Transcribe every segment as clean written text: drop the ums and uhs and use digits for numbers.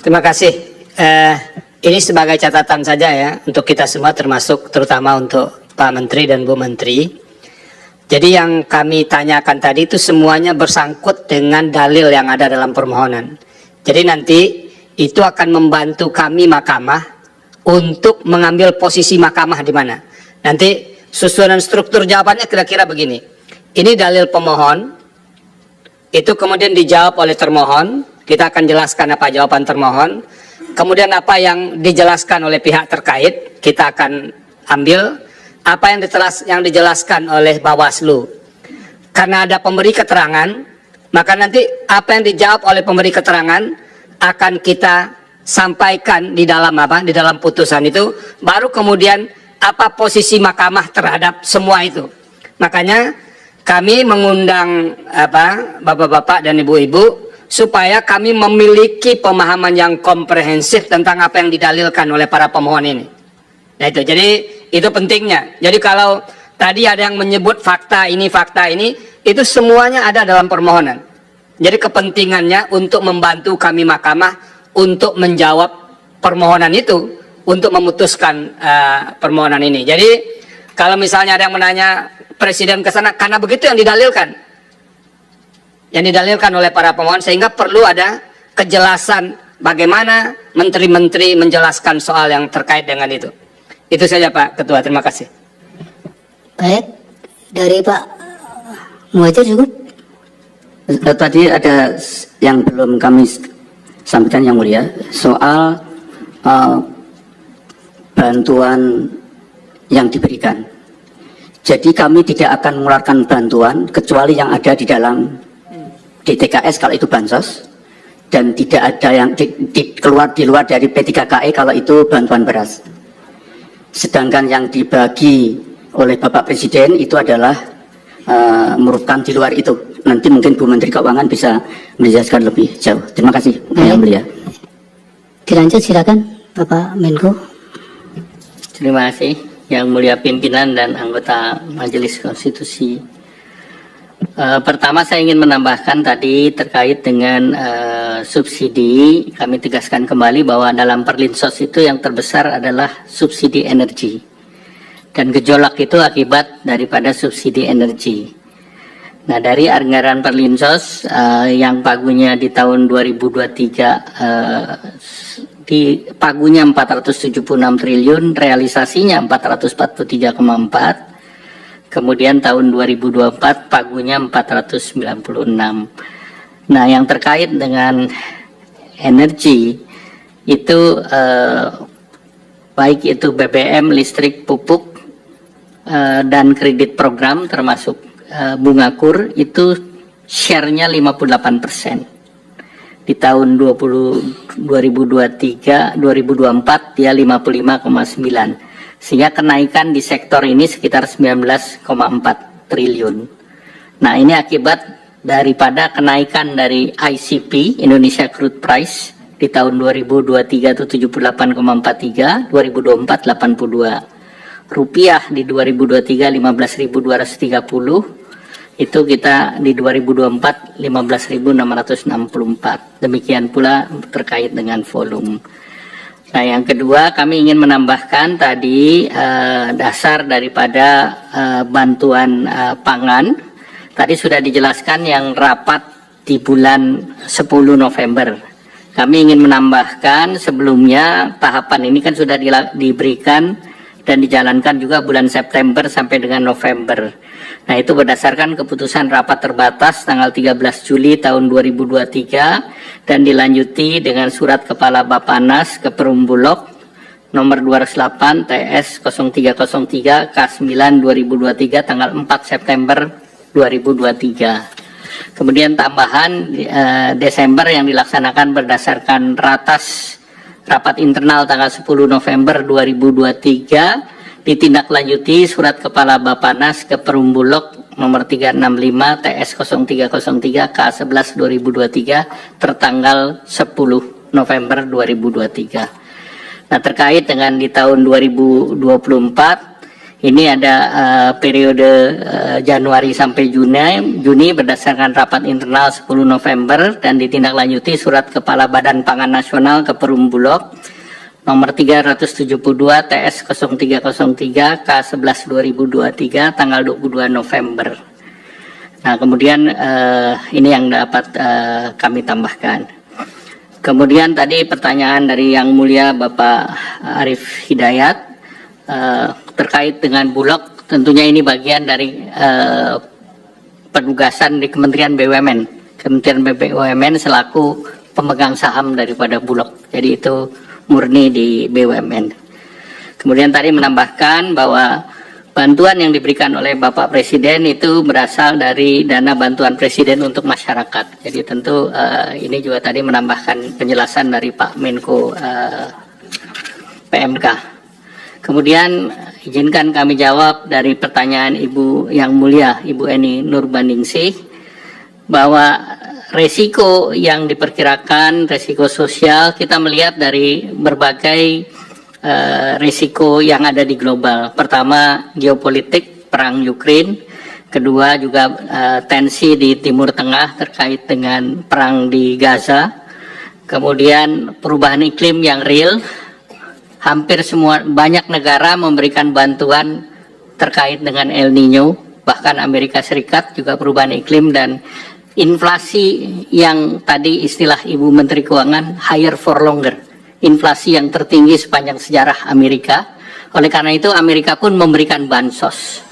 Terima kasih. Ini sebagai catatan saja ya untuk kita semua, termasuk terutama untuk Pak Menteri dan Bu Menteri. Jadi yang kami tanyakan tadi itu semuanya bersangkut dengan dalil yang ada dalam permohonan. Jadi nanti itu akan membantu kami mahkamah untuk mengambil posisi mahkamah di mana. Nanti susunan struktur jawabannya kira-kira begini. Ini dalil pemohon, itu kemudian dijawab oleh termohon. Kita akan jelaskan apa jawaban termohon. Kemudian apa yang dijelaskan oleh pihak terkait, kita akan ambil. Apa yang dijelaskan oleh Bawaslu. Karena ada pemberi keterangan, maka nanti apa yang dijawab oleh pemberi keterangan akan kita sampaikan di dalam di dalam putusan itu. Baru kemudian apa posisi mahkamah terhadap semua itu. Makanya kami mengundang bapak-bapak dan ibu-ibu supaya kami memiliki pemahaman yang komprehensif tentang apa yang didalilkan oleh para pemohon ini. Nah itu, jadi itu pentingnya. Jadi kalau tadi ada yang menyebut fakta ini, itu semuanya ada dalam permohonan. Jadi kepentingannya untuk membantu kami mahkamah untuk menjawab permohonan itu, untuk memutuskan permohonan ini. Jadi kalau misalnya ada yang menanya presiden ke sana, karena begitu yang didalilkan oleh para pemohon, sehingga perlu ada kejelasan bagaimana menteri-menteri menjelaskan soal yang terkait dengan itu. Itu saja Pak Ketua, terima kasih. Baik, dari Pak Muhajir cukup? Tadi ada yang belum kami sampaikan yang mulia, soal bantuan yang diberikan. Jadi kami tidak akan mengeluarkan bantuan kecuali yang ada di dalam DTKS kalau itu bansos, dan tidak ada yang keluar di luar dari P3KE kalau itu bantuan beras. Sedangkan yang dibagi oleh Bapak Presiden itu adalah merupakan di luar itu. Nanti mungkin Bu Menteri Keuangan bisa menjelaskan lebih jauh. Terima kasih Yang Mulia. Dilanjut silakan Bapak Menko. Terima kasih Yang Mulia Pimpinan dan anggota Majelis Konstitusi. Pertama saya ingin menambahkan tadi terkait dengan subsidi. Kami tegaskan kembali bahwa dalam Perlinsos itu yang terbesar adalah subsidi energi, dan gejolak itu akibat daripada subsidi energi. Nah, dari anggaran Perlinsos yang pagunya di tahun 2023 di pagunya 476 triliun, realisasinya 443,4. Kemudian tahun 2024 pagunya 496. Nah, yang terkait dengan energi itu baik itu BBM, listrik, pupuk, dan kredit program termasuk bunga kur itu share-nya 58%. Di tahun 2023, 2024 dia 55,9. Sehingga kenaikan di sektor ini sekitar 19,4 triliun. Nah, ini akibat daripada kenaikan dari ICP, Indonesia Crude Price, di tahun 2023 itu 78,43, 2024 82. Rupiah di 2023 15.230, itu kita di 2024 15.664. Demikian pula terkait dengan volume. Nah, yang kedua kami ingin menambahkan tadi dasar daripada bantuan pangan. Tadi sudah dijelaskan yang rapat di bulan 10 November. Kami ingin menambahkan sebelumnya tahapan ini kan sudah diberikan dan dijalankan juga bulan September sampai dengan November. Nah, itu berdasarkan keputusan rapat terbatas tanggal 13 Juli tahun 2023 dan dilanjuti dengan surat Kepala Bappenas ke Perum Bulog nomor 208 TS 0303 K9 2023 tanggal 4 September 2023. Kemudian tambahan Desember yang dilaksanakan berdasarkan rapat internal tanggal 10 November 2023 ditindaklanjuti surat Kepala Bappenas ke Perum Bulog nomor 365 TS 0303 K11 2023 tertanggal 10 November 2023. Nah, terkait dengan di tahun 2024 Ini ada periode Januari sampai Juni berdasarkan rapat internal 10 November dan ditindaklanjuti surat Kepala Badan Pangan Nasional ke Perum Bulog nomor 372 TS 0303 K11 2023 tanggal 22 November. Nah, kemudian ini yang dapat kami tambahkan. Kemudian tadi pertanyaan dari Yang Mulia Bapak Arief Hidayat terkait dengan Bulog, tentunya ini bagian dari penugasan di Kementerian BUMN. Kementerian BUMN selaku pemegang saham daripada Bulog. Jadi itu murni di BUMN. Kemudian tadi menambahkan bahwa bantuan yang diberikan oleh Bapak Presiden itu berasal dari dana bantuan Presiden untuk masyarakat. Jadi tentu ini juga tadi menambahkan penjelasan dari Pak Menko PMK. Kemudian izinkan kami jawab dari pertanyaan Ibu Yang Mulia, Ibu Eni Nurbaningsih, bahwa resiko yang diperkirakan, resiko sosial, kita melihat dari berbagai risiko yang ada di global. Pertama, geopolitik, perang Ukraina. Kedua, juga tensi di Timur Tengah terkait dengan perang di Gaza. Kemudian perubahan iklim yang real. Hampir banyak negara memberikan bantuan terkait dengan El Nino. Bahkan Amerika Serikat juga perubahan iklim dan inflasi yang tadi istilah Ibu Menteri Keuangan higher for longer. Inflasi yang tertinggi sepanjang sejarah Amerika. Oleh karena itu Amerika pun memberikan bansos.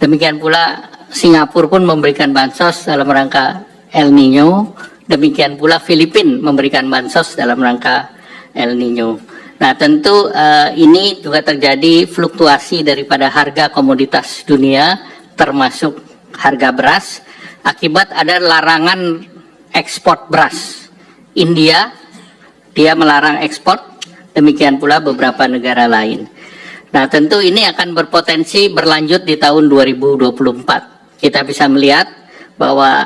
Demikian pula Singapura pun memberikan bansos dalam rangka El Nino. Demikian pula Filipina memberikan bansos dalam rangka El Nino. Nah, tentu ini juga terjadi fluktuasi daripada harga komoditas dunia termasuk harga beras akibat ada larangan ekspor beras. India dia melarang ekspor, demikian pula beberapa negara lain. Nah, tentu ini akan berpotensi berlanjut di tahun 2024. Kita bisa melihat bahwa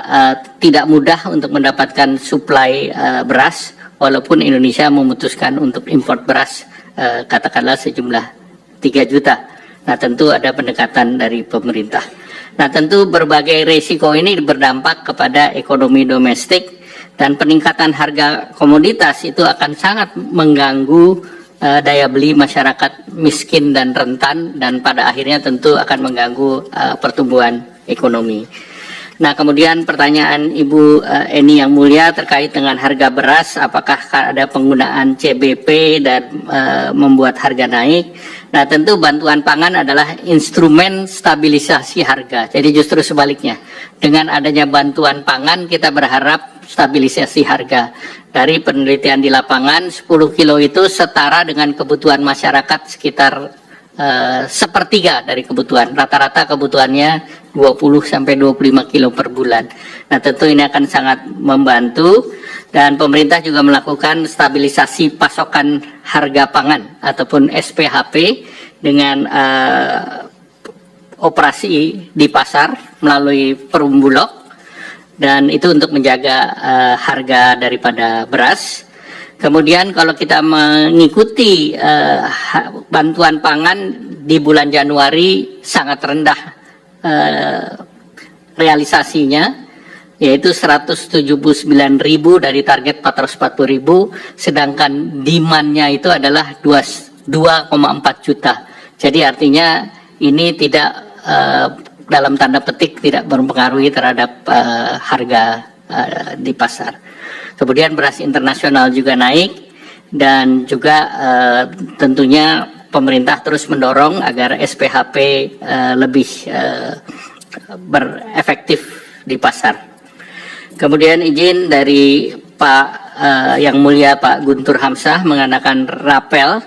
tidak mudah untuk mendapatkan suplai beras, walaupun Indonesia memutuskan untuk impor beras katakanlah sejumlah 3 juta. Nah, tentu ada pendekatan dari pemerintah. Nah, tentu berbagai risiko ini berdampak kepada ekonomi domestik. Dan peningkatan harga komoditas itu akan sangat mengganggu daya beli masyarakat miskin dan rentan dan pada akhirnya tentu akan mengganggu pertumbuhan ekonomi. Nah, kemudian pertanyaan Ibu Eni Yang Mulia terkait dengan harga beras, apakah ada penggunaan CBP dan membuat harga naik? Nah, tentu bantuan pangan adalah instrumen stabilisasi harga. Jadi justru sebaliknya, dengan adanya bantuan pangan kita berharap stabilisasi harga. Dari penelitian di lapangan, 10 kilo itu setara dengan kebutuhan masyarakat sekitar sepertiga dari kebutuhan. Rata-rata kebutuhannya 20-25 kilo per bulan. Nah, tentu ini akan sangat membantu dan pemerintah juga melakukan stabilisasi pasokan harga pangan ataupun SPHP dengan operasi di pasar melalui Perum Bulog. Dan itu untuk menjaga harga daripada beras. Kemudian kalau kita mengikuti bantuan pangan di bulan Januari sangat rendah realisasinya, yaitu 179.000 dari target 440.000, sedangkan demand-nya itu adalah 2,4 juta. Jadi artinya ini tidak dalam tanda petik tidak mempengaruhi terhadap harga di pasar. Kemudian beras internasional juga naik dan juga tentunya pemerintah terus mendorong agar SPHP lebih berefektif di pasar. Kemudian izin dari Pak Yang Mulia Pak Guntur Hamzah mengenakan rapel.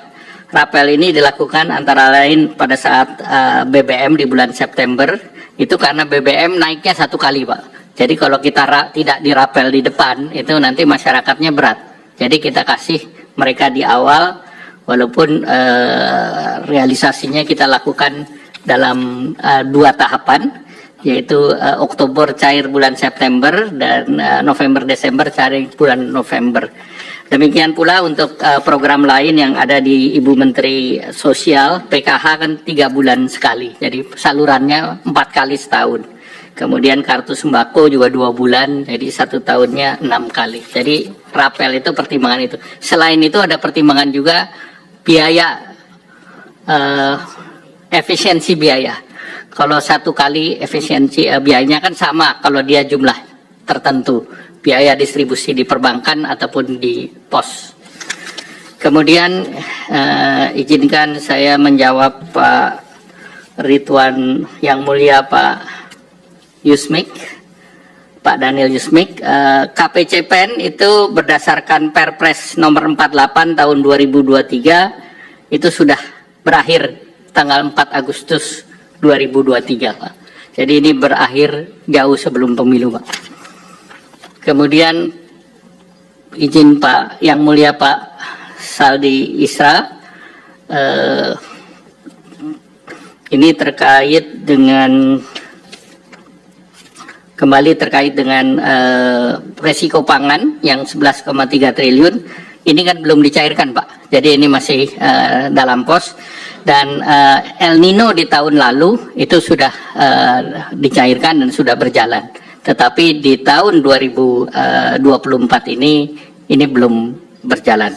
Rapel ini dilakukan antara lain pada saat BBM di bulan September, itu karena BBM naiknya 1 kali, Pak. Jadi kalau kita tidak dirapel di depan, itu nanti masyarakatnya berat. Jadi kita kasih mereka di awal, walaupun realisasinya kita lakukan dalam 2 tahapan, yaitu Oktober cair bulan September dan November-Desember cair bulan November. Demikian pula untuk program lain yang ada di Ibu Menteri Sosial, PKH kan 3 bulan sekali, jadi salurannya 4 kali setahun. Kemudian kartu sembako juga 2 bulan, jadi 1 tahunnya 6 kali. Jadi rapel itu pertimbangan itu. Selain itu ada pertimbangan juga biaya, efisiensi biaya. Kalau 1 kali efisiensi biayanya kan sama kalau dia jumlah tertentu. Biaya distribusi di perbankan ataupun di pos. Kemudian izinkan saya menjawab Pak Ridwan yang mulia Pak Yusmik, Pak Daniel Yusmik. KPCPEN itu berdasarkan Perpres nomor 48 tahun 2023 itu sudah berakhir tanggal 4 Agustus 2023 Pak. Jadi ini berakhir jauh sebelum pemilu Pak. Kemudian izin Pak yang mulia Pak Saldi Isra, ini terkait dengan resiko pangan yang 11,3 triliun. Ini kan belum dicairkan Pak, jadi ini masih dalam pos. Dan El Nino di tahun lalu itu sudah dicairkan dan sudah berjalan. Tetapi di tahun 2024 ini belum berjalan.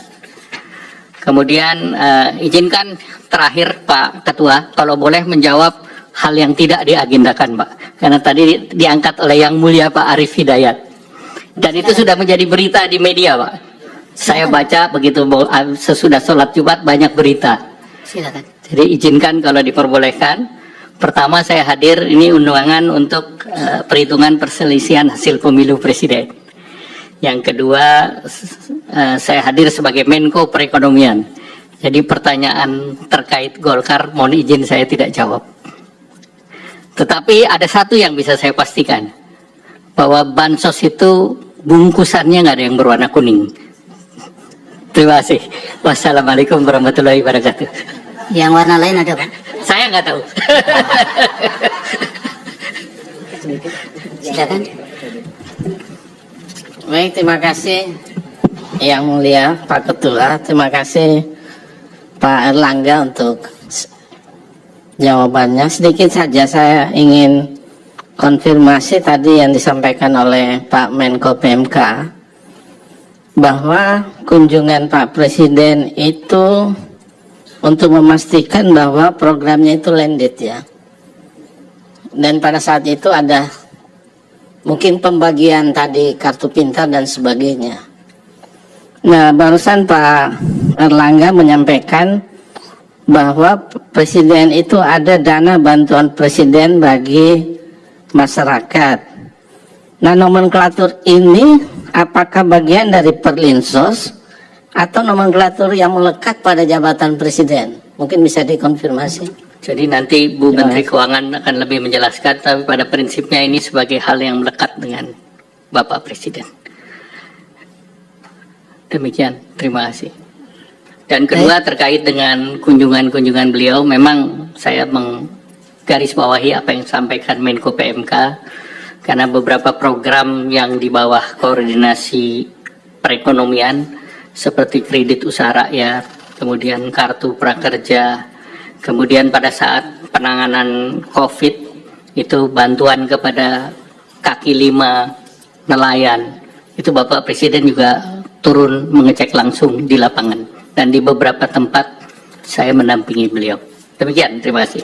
Kemudian izinkan terakhir Pak Ketua, kalau boleh menjawab hal yang tidak diagendakan Pak. Karena tadi diangkat oleh yang mulia Pak Arief Hidayat. Dan itu sudah menjadi berita di media Pak. Saya baca begitu sesudah sholat Jumat banyak berita. Silakan. Jadi izinkan kalau diperbolehkan. Pertama saya hadir ini undangan untuk perhitungan perselisihan hasil pemilu presiden. Yang kedua saya hadir sebagai Menko Perekonomian. Jadi pertanyaan terkait Golkar mohon izin saya tidak jawab. Tetapi ada satu yang bisa saya pastikan, bahwa bansos itu bungkusannya nggak ada yang berwarna kuning. Terima kasih. Wassalamualaikum warahmatullahi wabarakatuh. Yang warna lain ada Pak? Saya nggak tahu. Silakan. Baik, terima kasih Yang Mulia Pak Ketua. Terima kasih Pak Erlangga untuk jawabannya. Sedikit saja saya ingin konfirmasi tadi yang disampaikan oleh Pak Menko PMK, bahwa kunjungan Pak Presiden itu untuk memastikan bahwa programnya itu landed ya. Dan pada saat itu ada mungkin pembagian tadi kartu pintar dan sebagainya. Nah, barusan Pak Erlangga menyampaikan bahwa Presiden itu ada dana bantuan Presiden bagi masyarakat. Nah, nomenklatur ini apakah bagian dari Perlinsos atau nomenklatur yang melekat pada jabatan Presiden? Mungkin bisa dikonfirmasi. Jadi nanti Bu Menteri Keuangan akan lebih menjelaskan, tapi pada prinsipnya ini sebagai hal yang melekat dengan Bapak Presiden. Demikian, terima kasih. Dan kedua terkait dengan kunjungan-kunjungan beliau, memang saya menggarisbawahi apa yang disampaikan Menko PMK, karena beberapa program yang di bawah koordinasi perekonomian seperti kredit usaha rakyat, kemudian kartu prakerja, kemudian pada saat penanganan COVID itu bantuan kepada kaki lima nelayan, itu Bapak Presiden juga turun mengecek langsung di lapangan, dan di beberapa tempat saya mendampingi beliau. Demikian, terima kasih.